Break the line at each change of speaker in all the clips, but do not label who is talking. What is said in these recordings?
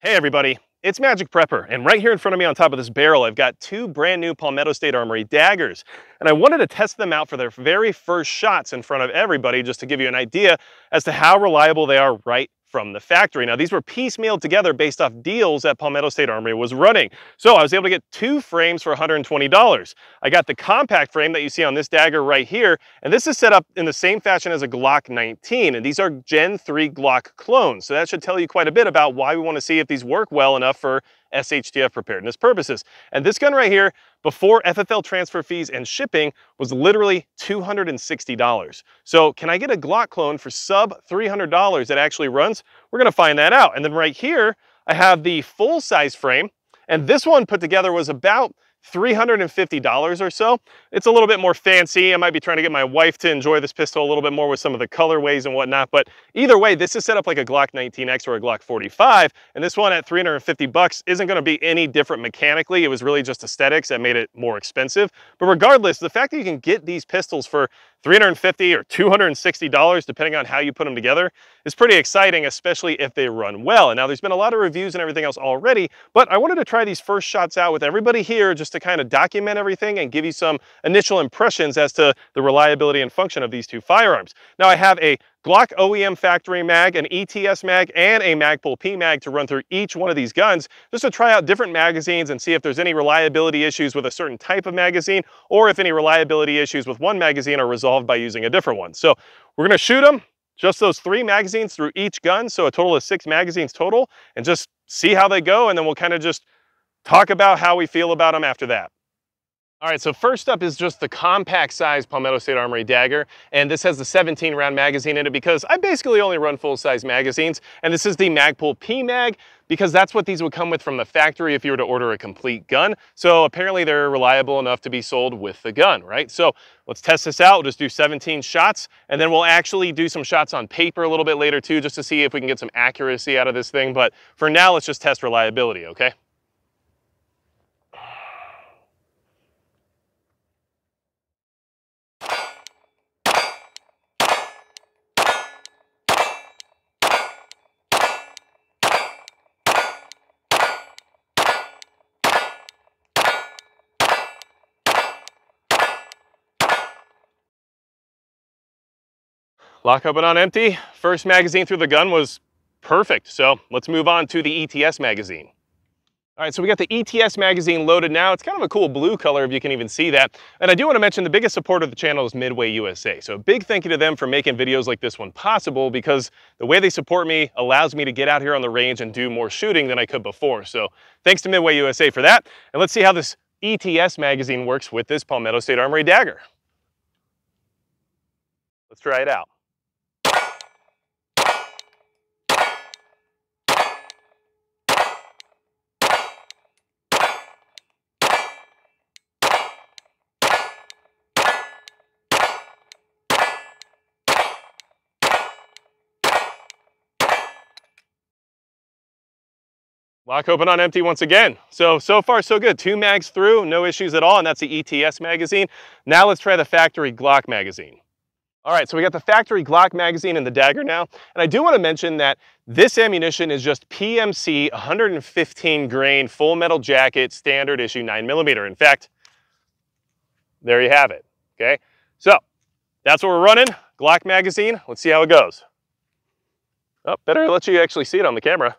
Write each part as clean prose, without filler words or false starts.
Hey everybody, it's Magic Prepper, and right here in front of me on top of this barrel, I've got two brand new Palmetto State Armory Daggers, and I wanted to test them out for their very first shots in front of everybody just to give you an idea as to how reliable they are right from the factory. Now, these were piecemealed together based off deals that Palmetto State Armory was running. So I was able to get two frames for $120. I got the compact frame that you see on this dagger right here, and this is set up in the same fashion as a Glock 19, and these are Gen 3 Glock clones. So that should tell you quite a bit about why we want to see if these work well enough for SHTF preparedness purposes. And this gun right here, before FFL transfer fees and shipping, was literally $260. So can I get a Glock clone for sub $300 that actually runs? We're gonna find that out. And then right here, I have the full size frame, and this one put together was about $350 or so. It's a little bit more fancy. I might be trying to get my wife to enjoy this pistol a little bit more with some of the colorways and whatnot, but either way, this is set up like a Glock 19X or a Glock 45, and this one at $350 isn't gonna be any different mechanically. It was really just aesthetics that made it more expensive. But regardless, the fact that you can get these pistols for $350 or $260, depending on how you put them together, is pretty exciting, especially if they run well. And now there's been a lot of reviews and everything else already, but I wanted to try these first shots out with everybody here just to kind of document everything and give you some initial impressions as to the reliability and function of these two firearms. Now I have a Glock OEM factory mag, an ETS mag, and a Magpul P mag to run through each one of these guns just to try out different magazines and see if there's any reliability issues with a certain type of magazine, or if any reliability issues with one magazine are resolved by using a different one. So we're gonna shoot them, just those 3 magazines through each gun, so a total of 6 magazines total, and just see how they go, and then we'll kind of just talk about how we feel about them after that. All right, so first up is just the compact size Palmetto State Armory Dagger, and this has the 17 round magazine in it because I basically only run full size magazines, and this is the Magpul P mag because that's what these would come with from the factory if you were to order a complete gun. So apparently they're reliable enough to be sold with the gun, right? So let's test this out. We'll just do 17 shots, and then we'll actually do some shots on paper a little bit later too, just to see if we can get some accuracy out of this thing. But for now, let's just test reliability, okay? Lock open on empty. First magazine through the gun was perfect. So let's move on to the ETS magazine. All right, so we got the ETS magazine loaded now. It's kind of a cool blue color if you can even see that. And I do want to mention the biggest supporter of the channel is Midway USA. So a big thank you to them for making videos like this one possible, because the way they support me allows me to get out here on the range and do more shooting than I could before. So thanks to Midway USA for that. And let's see how this ETS magazine works with this Palmetto State Armory Dagger. Let's try it out. Lock open on empty once again. So far so good. 2 mags through, no issues at all, and that's the ETS magazine. Now let's try the factory Glock magazine. All right, so we got the factory Glock magazine in the Dagger now, and I do want to mention that this ammunition is just PMC 115 grain full metal jacket standard issue 9mm. In fact, there you have it, okay? So that's what we're running, Glock magazine. Let's see how it goes. Oh, better let you actually see it on the camera.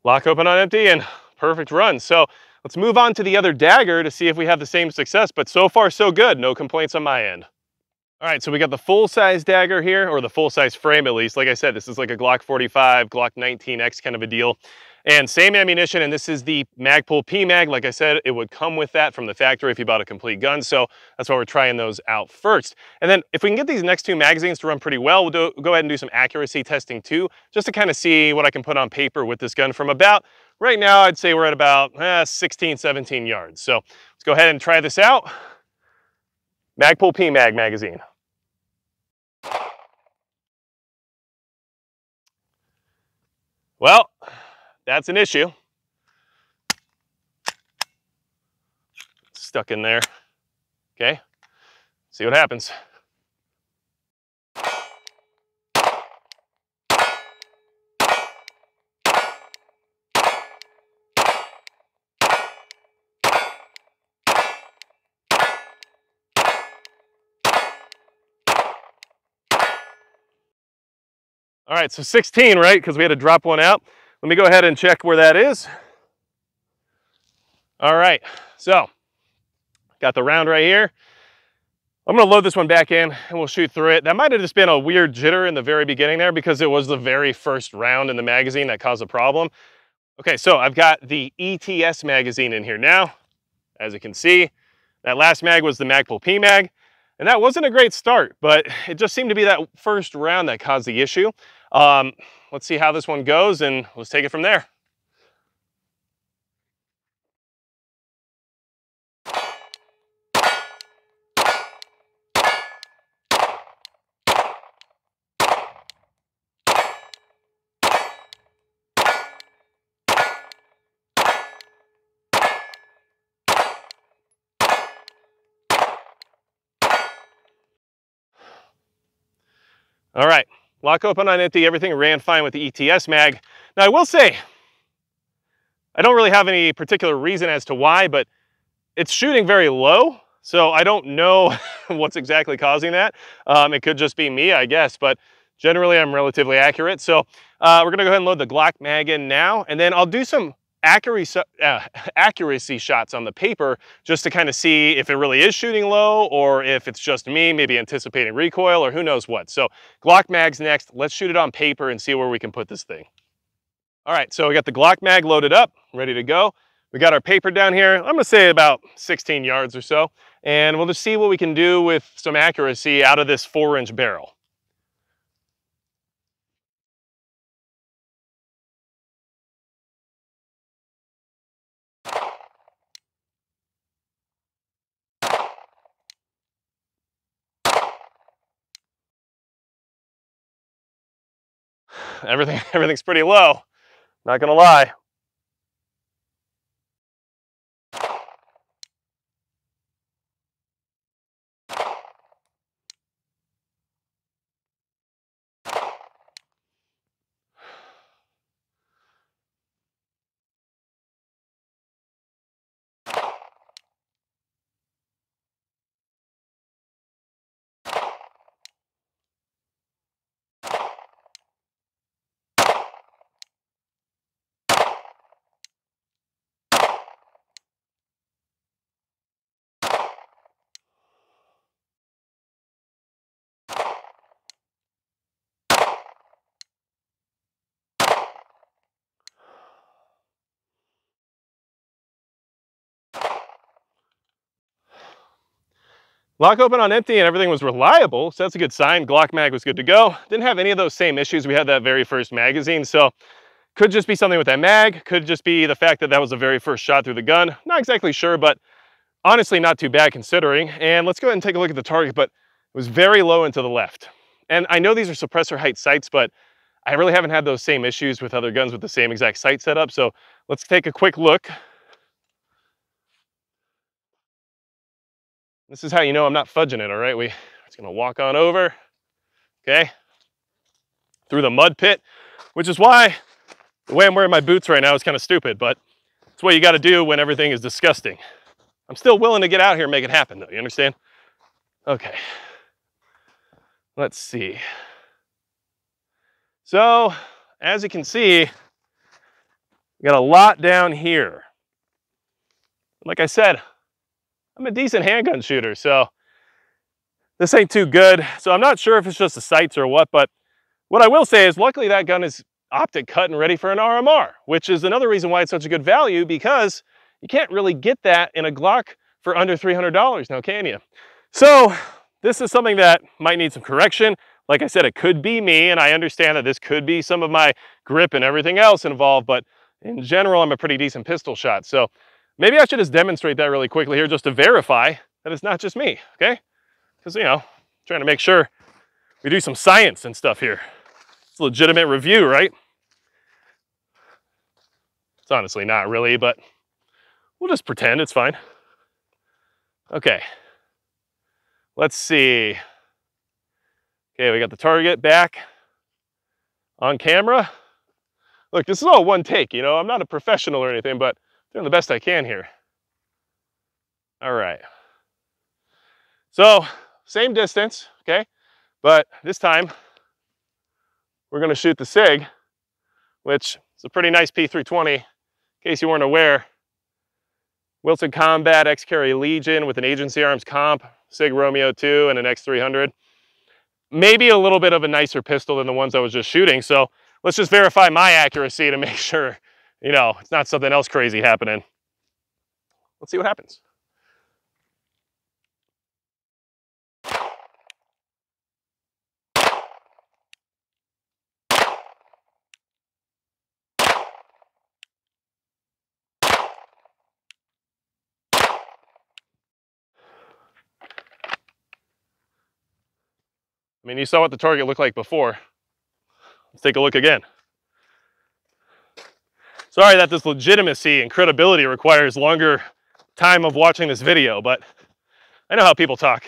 Lock open on empty and perfect run. So let's move on to the other Dagger to see if we have the same success, but so far so good. No complaints on my end. All right, so we got the full-size Dagger here, or the full-size frame at least. Like I said, this is like a Glock 45, Glock 19X kind of a deal. And same ammunition, and this is the Magpul P mag. Like I said, it would come with that from the factory if you bought a complete gun, so that's why we're trying those out first. And then if we can get these next 2 magazines to run pretty well, we'll go ahead and do some accuracy testing too, just to kind of see what I can put on paper with this gun from about, right now I'd say we're at about 16, 17 yards. So let's go ahead and try this out. Magpul P mag magazine. Well, that's an issue. Stuck in there. Okay, see what happens. All right, so 16, right? Because we had to drop one out. Let me go ahead and check where that is. All right, so got the round right here. I'm gonna load this one back in and we'll shoot through it. That might have just been a weird jitter in the very beginning there because it was the very first round in the magazine that caused a problem. Okay, so I've got the ETS magazine in here now. As you can see, that last mag was the Magpul P mag. And that wasn't a great start, but it just seemed to be that first round that caused the issue. Let's see how this one goes and let's take it from there. All right, lock open on empty, everything ran fine with the ETS mag. Now I will say, I don't really have any particular reason as to why, but it's shooting very low, so I don't know what's exactly causing that. It could just be me, I guess, but generally I'm relatively accurate. So we're gonna go ahead and load the Glock mag in now, and then I'll do some accuracy shots on the paper just to kind of see if it really is shooting low or if it's just me, maybe anticipating recoil or who knows what. So Glock mag's next. Let's shoot it on paper and see where we can put this thing. All right, so we got the Glock mag loaded up, ready to go. We got our paper down here. I'm gonna say about 16 yards or so, and we'll just see what we can do with some accuracy out of this 4-inch barrel. Everything's pretty low, not gonna lie. Lock open on empty and everything was reliable, so that's a good sign. Glock mag was good to go. Didn't have any of those same issues we had that very first magazine, so could just be something with that mag, could just be the fact that that was the very first shot through the gun. Not exactly sure, but honestly not too bad considering. And let's go ahead and take a look at the target, but it was very low and to the left. And I know these are suppressor height sights, but I really haven't had those same issues with other guns with the same exact sight setup. So let's take a quick look. This is how you know I'm not fudging it, all right? We're just gonna walk on over, okay? Through the mud pit, which is why the way I'm wearing my boots right now is kind of stupid, but it's what you gotta do when everything is disgusting. I'm still willing to get out here and make it happen though, you understand? Okay, let's see. So, as you can see, we got a lot down here. Like I said, I'm a decent handgun shooter, so this ain't too good. So I'm not sure if it's just the sights or what I will say is luckily that gun is optic cut and ready for an RMR, which is another reason why it's such a good value because you can't really get that in a Glock for under $300 now, can you? So this is something that might need some correction. Like I said, it could be me, and I understand that this could be some of my grip and everything else involved, but in general, I'm a pretty decent pistol shot. So maybe I should just demonstrate that really quickly here just to verify that it's not just me, okay? Because, you know, trying to make sure we do some science and stuff here. It's a legitimate review, right? It's honestly not really, but we'll just pretend it's fine. Okay, let's see. Okay, we got the target back on camera. Look, this is all one take, you know, I'm not a professional or anything, but doing the best I can here. All right. So, same distance, okay? But this time, we're gonna shoot the SIG, which is a pretty nice P320. In case you weren't aware, Wilson Combat X-Carry Legion with an Agency Arms comp, SIG Romeo 2 and an X300. Maybe a little bit of a nicer pistol than the ones I was just shooting, so let's just verify my accuracy to make sure, you know, it's not something else crazy happening. Let's see what happens. I mean, you saw what the target looked like before. Let's take a look again. Sorry that this legitimacy and credibility requires longer time of watching this video, but I know how people talk.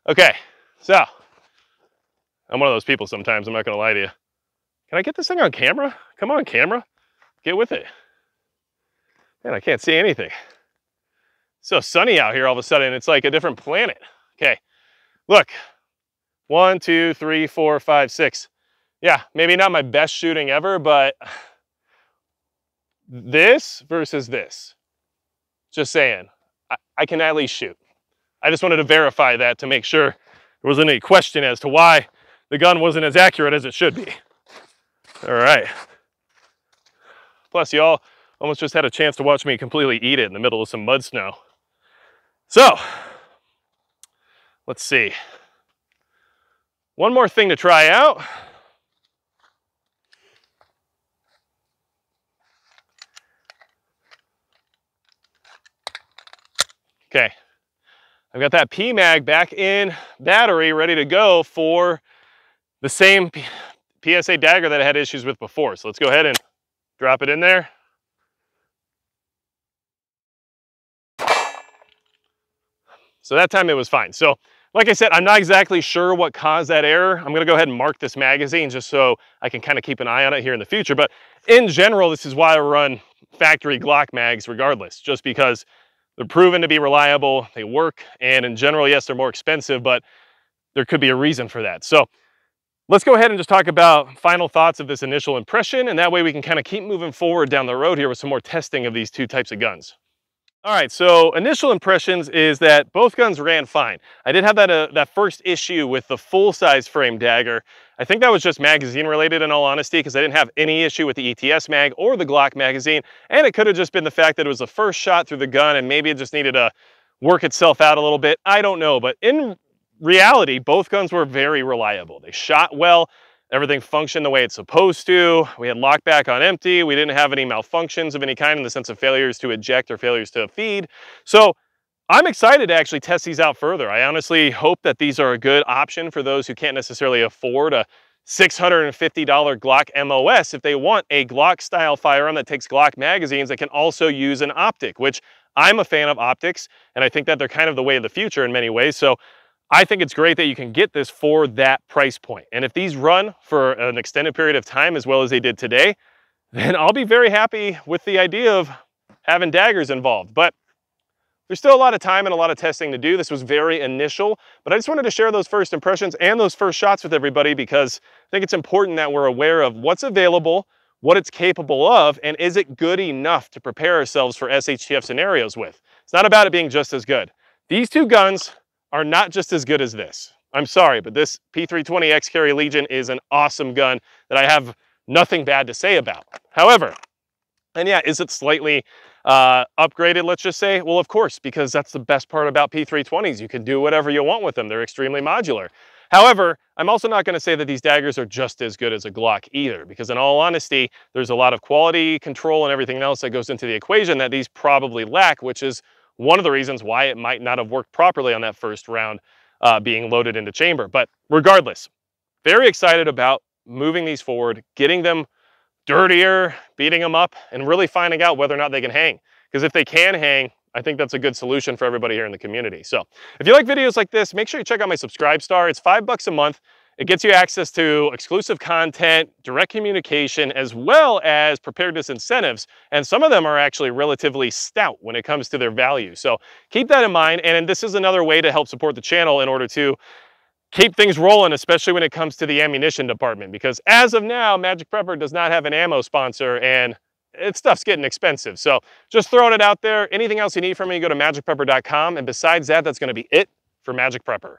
Okay, so I'm one of those people sometimes, I'm not gonna lie to you. Can I get this thing on camera? Come on, camera. Get with it. Man, I can't see anything. It's so sunny out here all of a sudden, it's like a different planet. Okay, look. 1, 2, 3, 4, 5, 6. Yeah, maybe not my best shooting ever, but this versus this. Just saying, I can at least shoot. I just wanted to verify that to make sure there wasn't any question as to why the gun wasn't as accurate as it should be. All right. Plus, y'all almost just had a chance to watch me completely eat it in the middle of some mud snow. So, let's see. One more thing to try out. Okay, I've got that PMag back in battery, ready to go for the same PSA Dagger that I had issues with before. So let's go ahead and drop it in there. So that time it was fine. So like I said, I'm not exactly sure what caused that error. I'm gonna go ahead and mark this magazine just so I can kind of keep an eye on it here in the future. But in general, this is why I run factory Glock mags regardless, just because they're proven to be reliable, they work, and in general, yes, they're more expensive, but there could be a reason for that. So let's go ahead and just talk about final thoughts of this initial impression, and that way we can kind of keep moving forward down the road here with some more testing of these two types of guns. All right, so initial impressions is that both guns ran fine. I did have that first issue with the full-size frame dagger. I think that was just magazine related in all honesty, because I didn't have any issue with the ETS mag or the Glock magazine, and it could have just been the fact that it was the first shot through the gun and maybe it just needed to work itself out a little bit. I don't know, but in reality, both guns were very reliable. They shot well. Everything functioned the way it's supposed to. We had lockback on empty. We didn't have any malfunctions of any kind in the sense of failures to eject or failures to feed. So I'm excited to actually test these out further. I honestly hope that these are a good option for those who can't necessarily afford a $650 Glock MOS if they want a Glock style firearm that takes Glock magazines that can also use an optic, which I'm a fan of optics, and I think that they're kind of the way of the future in many ways. So I think it's great that you can get this for that price point. And if these run for an extended period of time as well as they did today, then I'll be very happy with the idea of having daggers involved. But there's still a lot of time and a lot of testing to do. This was very initial, but I just wanted to share those first impressions and those first shots with everybody because I think it's important that we're aware of what's available, what it's capable of, and is it good enough to prepare ourselves for SHTF scenarios with. It's not about it being just as good. These two guns are not just as good as this. I'm sorry, but this P320 X-Carry Legion is an awesome gun that I have nothing bad to say about. However, and yeah, is it slightly upgraded, let's just say? Well, of course, because that's the best part about P320s. You can do whatever you want with them. They're extremely modular. However, I'm also not going to say that these daggers are just as good as a Glock either, because in all honesty, there's a lot of quality control and everything else that goes into the equation that these probably lack, which is one of the reasons why it might not have worked properly on that first round being loaded into chamber. But regardless, very excited about moving these forward, getting them dirtier, beating them up, and really finding out whether or not they can hang. Because if they can hang, I think that's a good solution for everybody here in the community. So if you like videos like this, make sure you check out my Subscribe Star. It's $5 a month. It gets you access to exclusive content, direct communication, as well as preparedness incentives. And some of them are actually relatively stout when it comes to their value. So keep that in mind. And this is another way to help support the channel in order to keep things rolling, especially when it comes to the ammunition department. Because as of now, Magic Prepper does not have an ammo sponsor, and stuff's getting expensive. So just throwing it out there. Anything else you need from me, go to magicprepper.com. And besides that, that's going to be it for Magic Prepper.